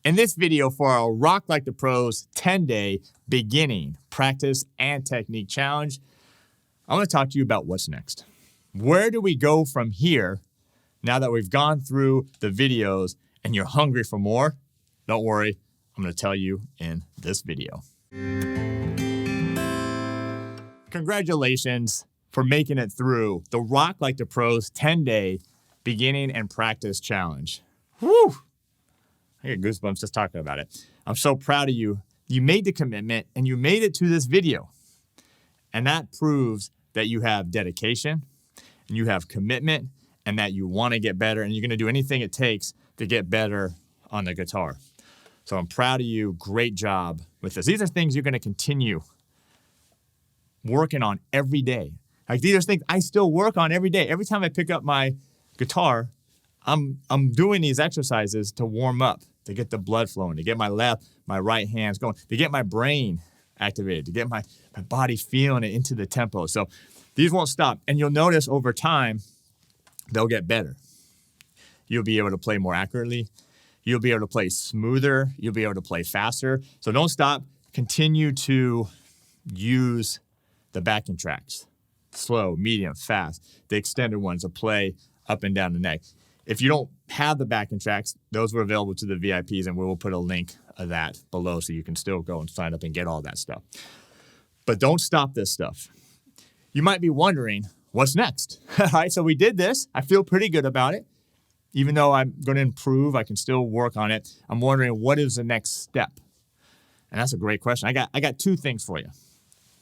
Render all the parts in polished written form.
In this video for our Rock Like the Pros 10-day beginning practice and technique challenge, I'm going to talk to you about what's next. Where do we go from here now that we've gone through the videos and you're hungry for more? Don't worry, I'm going to tell you in this video. Congratulations for making it through the Rock Like the Pros 10-day beginning and practice challenge. Whew! I get goosebumps just talking about it. I'm so proud of you. You made the commitment and you made it to this video. And that proves that you have dedication and you have commitment and that you want to get better and you're going to do anything it takes to get better on the guitar. So I'm proud of you. Great job with this. These are things you're going to continue working on every day. Like these are things I still work on every day. Every time I pick up my guitar, I'm doing these exercises to warm up, to get the blood flowing, to get my right hands going, to get my brain activated, to get my body feeling it into the tempo. So these won't stop. And you'll notice over time, they'll get better. You'll be able to play more accurately. You'll be able to play smoother. You'll be able to play faster. So don't stop. Continue to use the backing tracks. Slow, medium, fast. The extended ones to play up and down the neck. If you don't have the backing tracks, those were available to the VIPs, and we will put a link of that below so you can still go and sign up and get all that stuff. But don't stop this stuff. You might be wondering, what's next? All right, so we did this. I feel pretty good about it. Even though I'm going to improve, I can still work on it. I'm wondering, what is the next step? And that's a great question. I got two things for you.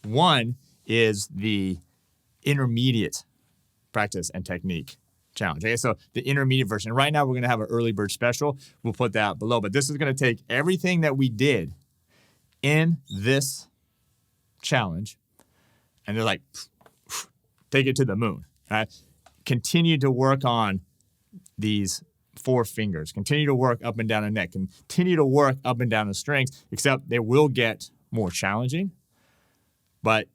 One is the intermediate practice and technique challenge. Okay, so the intermediate version. Right now, we're going to have an early bird special. We'll put that below. But this is going to take everything that we did in this challenge, and they're like, take it to the moon. Right? Continue to work on these four fingers. Continue to work up and down the neck. Continue to work up and down the strings, except they will get more challenging. But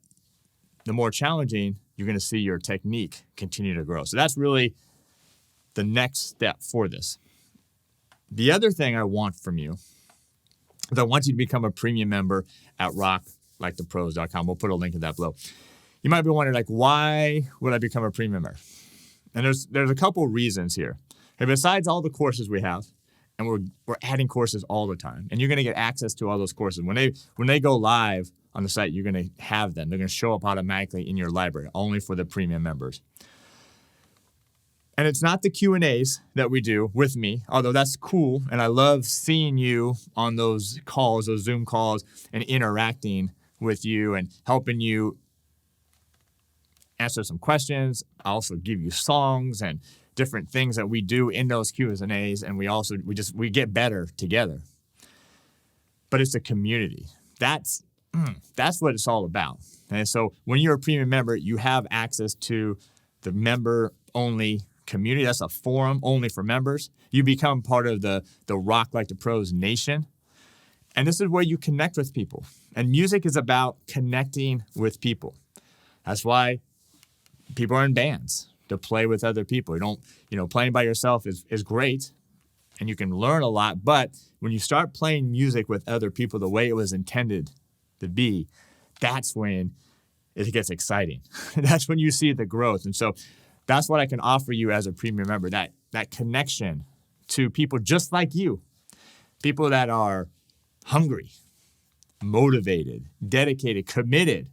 the more challenging, you're going to see your technique continue to grow. So that's really the next step for this. The other thing I want from you is I want you to become a premium member at rocklikethepros.com. We'll put a link to that below. You might be wondering, like, why would I become a premium member? And there's a couple reasons here. Okay, besides all the courses we have, and we're adding courses all the time, and you're going to get access to all those courses. When they go live on the site, you're going to have them. They're going to show up automatically in your library, only for the premium members. And it's not the Q&As that we do with me, although that's cool, and I love seeing you on those calls, those Zoom calls, and interacting with you and helping you answer some questions. I also give you songs and different things that we do in those Q&As, and we get better together. But it's a community. That's what it's all about. And so when you're a premium member, you have access to the member-only community. That's a forum only for members. You become part of the Rock Like the Pros Nation. And this is where you connect with people. And music is about connecting with people. That's why people are in bands, to play with other people. Playing by yourself is great, and you can learn a lot. But when you start playing music with other people the way it was intended to be, that's when it gets exciting. That's when you see the growth. And so that's what I can offer you as a premium member, that connection to people just like you, people that are hungry, motivated, dedicated, committed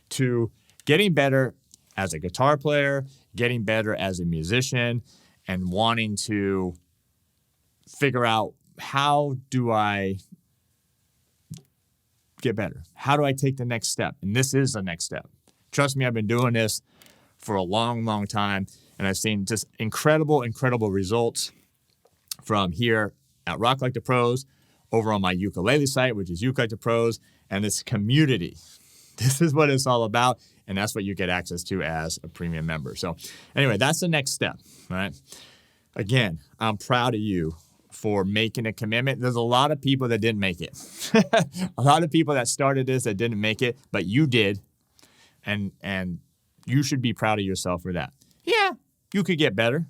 to getting better as a guitar player, getting better as a musician, and wanting to figure out, how do I get better? How do I take the next step? And this is the next step. Trust me, I've been doing this for a long, long time, and I've seen just incredible, incredible results from here at Rock Like the Pros, over on my ukulele site, which is Uke Like the Pros, and this community. This is what it's all about, and that's what you get access to as a premium member. So anyway, that's the next step, right? Again, I'm proud of you for making a commitment. There's a lot of people that didn't make it. A lot of people that started this that didn't make it, but you did, and you should be proud of yourself for that. Yeah, you could get better.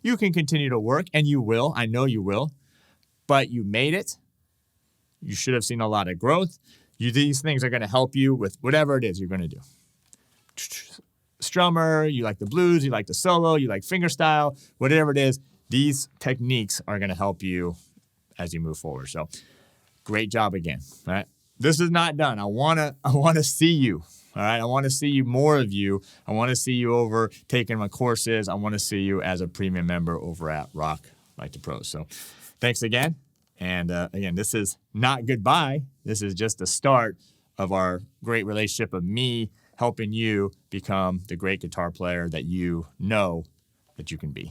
You can continue to work, and you will. I know you will. But you made it, You should have seen a lot of growth. These things are going to help you with whatever it is you're going to do. Strummer, you like the blues, you like the solo, you like fingerstyle, whatever it is, these techniques are going to help you as you move forward. So great job again. All right. This is not done. I want to see you. All right. I want to see you, more of you. I want to see you over taking my courses. I want to see you as a premium member over at Rock Like the Pros. So thanks again. And again, this is not goodbye. This is just the start of our great relationship of me helping you become the great guitar player that you know that you can be.